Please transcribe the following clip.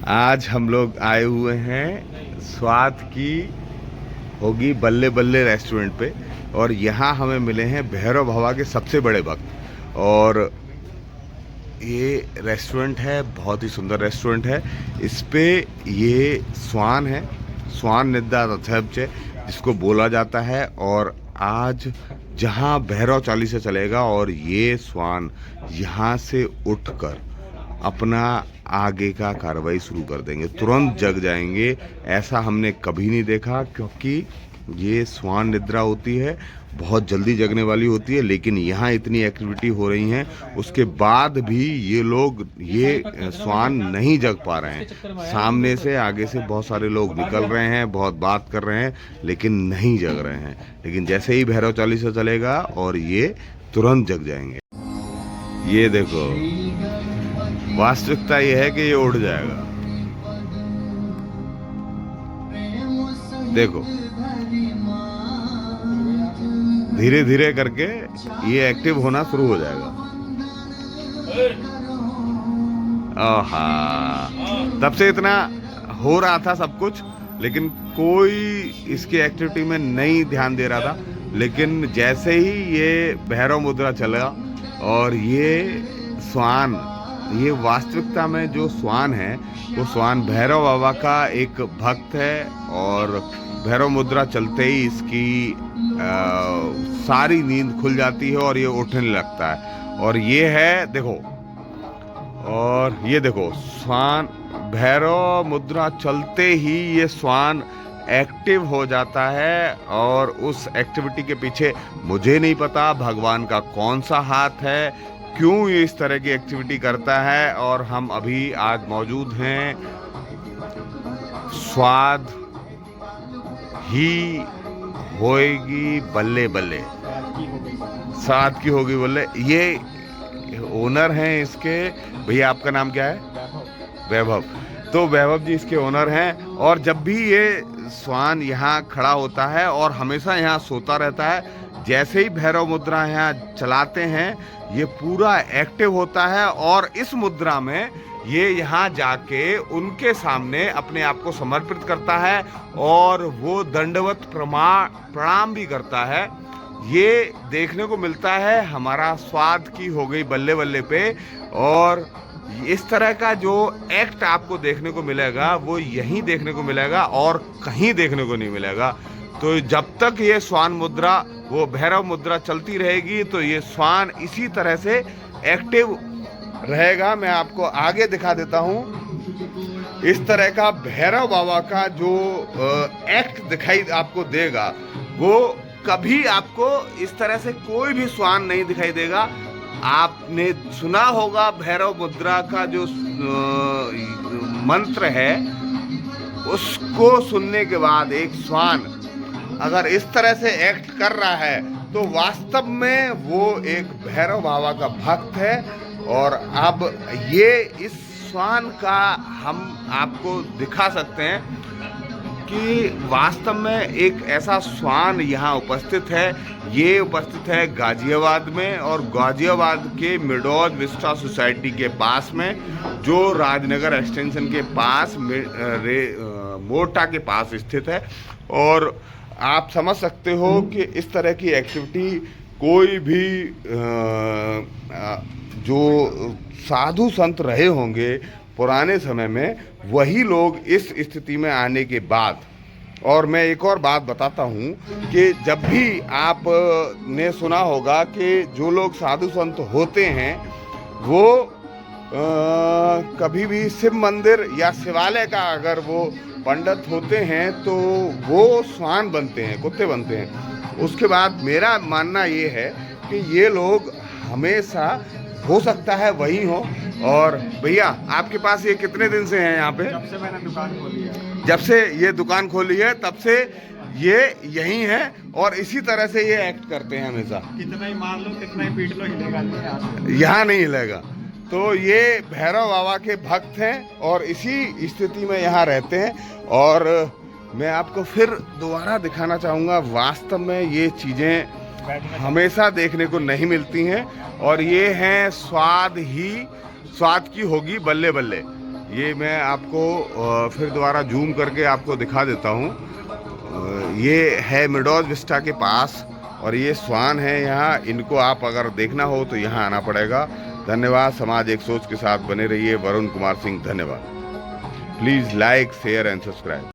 आज हम लोग आए हुए हैं स्वाद की होगी बल्ले बल्ले रेस्टोरेंट पे। और यहाँ हमें मिले हैं भैरव बाबा के सबसे बड़े भक्त। और ये रेस्टोरेंट है, बहुत ही सुंदर रेस्टोरेंट है। इस पे ये स्वान है, स्वान निद्रा रथब्ज जिसको बोला जाता है। और आज जहाँ भैरव चालीसा चलेगा और ये स्वान यहाँ से उठकर अपना आगे का कार्रवाई शुरू कर देंगे, तुरंत जग जाएंगे। ऐसा हमने कभी नहीं देखा, क्योंकि ये स्वान निद्रा होती है, बहुत जल्दी जगने वाली होती है। लेकिन यहाँ इतनी एक्टिविटी हो रही है, उसके बाद भी ये लोग ये स्वान नहीं जग पा रहे हैं। सामने से आगे से बहुत सारे लोग निकल रहे हैं, बहुत बात कर रहे हैं, लेकिन नहीं जग रहे हैं। लेकिन जैसे ही भैरव चालीसा चलेगा और ये तुरंत जग जाएंगे। ये देखो, वास्तविकता ये है कि ये उड़ जाएगा। देखो, धीरे धीरे करके ये एक्टिव होना शुरू हो जाएगा। आहा, तब से इतना हो रहा था सब कुछ, लेकिन कोई इसकी एक्टिविटी में नहीं ध्यान दे रहा था। लेकिन जैसे ही ये भैरव मुद्रा चला और ये स्वान, ये वास्तविकता में जो स्वान है वो स्वान भैरव बाबा का एक भक्त है। और भैरव मुद्रा चलते ही इसकी सारी नींद खुल जाती है और ये उठने लगता है। और ये है, देखो, और ये देखो, स्वान भैरव मुद्रा चलते ही ये स्वान एक्टिव हो जाता है। और उस एक्टिविटी के पीछे मुझे नहीं पता भगवान का कौन सा हाथ है, क्यों ये इस तरह की एक्टिविटी करता है। और हम अभी आज मौजूद हैं स्वाद ही होएगी बल्ले बल्ले, स्वाद की होगी बल्ले। ये ओनर हैं इसके। भैया, आपका नाम क्या है? वैभव। तो वैभव जी इसके ओनर हैं। और जब भी ये स्वान यहाँ खड़ा होता है और हमेशा यहाँ सोता रहता है, जैसे ही भैरव मुद्रा यहाँ चलाते हैं ये पूरा एक्टिव होता है। और इस मुद्रा में ये यहाँ जाके उनके सामने अपने आप को समर्पित करता है और वो दंडवत प्रणाम भी करता है। ये देखने को मिलता है हमारा स्वाद की हो गई बल्ले बल्ले पे। और इस तरह का जो एक्ट आपको देखने को मिलेगा वो यहीं देखने को मिलेगा और कहीं देखने को नहीं मिलेगा। तो जब तक ये स्वान मुद्रा, वो भैरव मुद्रा चलती रहेगी, तो ये स्वान इसी तरह से एक्टिव रहेगा। मैं आपको आगे दिखा देता हूँ। इस तरह का भैरव बाबा का जो एक्ट दिखाई आपको देगा, वो कभी आपको इस तरह से कोई भी स्वान नहीं दिखाई देगा। आपने सुना होगा भैरव मुद्रा का जो मंत्र है, उसको सुनने के बाद एक स्वान अगर इस तरह से एक्ट कर रहा है तो वास्तव में वो एक भैरव बाबा का भक्त है। और अब ये इस स्वान का हम आपको दिखा सकते हैं कि वास्तव में एक ऐसा स्वान यहाँ उपस्थित है। ये उपस्थित है गाजियाबाद में, और गाजियाबाद के मिडोज विस्टा सोसाइटी के पास में, जो राजनगर एक्सटेंशन के पास मोटा के पास स्थित है। और आप समझ सकते हो कि इस तरह की एक्टिविटी कोई भी जो साधु संत रहे होंगे पुराने समय में, वही लोग इस स्थिति में आने के बाद। और मैं एक और बात बताता हूँ कि जब भी आप ने सुना होगा कि जो लोग साधु संत होते हैं वो कभी भी शिव मंदिर या शिवालय का अगर वो पंडित होते हैं तो वो स्वान बनते हैं, कुत्ते बनते हैं। उसके बाद मेरा मानना ये है कि ये लोग हमेशा, हो सकता है वही हो। और भैया, आपके पास ये कितने दिन से हैं यहाँ पे? जब से मैंने दुकान खोली है। जब से ये दुकान खोली है तब से ये यही है और इसी तरह से ये एक्ट करते हैं हमेशा। कितना ही मार लो, कितना ही पीट लो, हिलेगा नहीं, यहाँ नहीं हिलेगा। तो ये भैरव बाबा के भक्त हैं और इसी स्थिति में यहाँ रहते हैं। और मैं आपको फिर दोबारा दिखाना चाहूँगा, वास्तव में ये चीज़ें हमेशा देखने को नहीं मिलती हैं। और ये हैं स्वाद की होगी बल्ले बल्ले। ये मैं आपको फिर दोबारा जूम करके आपको दिखा देता हूँ। ये है मिडोज विस्टा के पास और ये स्वान है यहाँ। इनको आप अगर देखना हो तो यहाँ आना पड़ेगा। धन्यवाद। समाज एक सोच के साथ बने रहिए। वरुण कुमार सिंह, धन्यवाद। Please like, share and subscribe.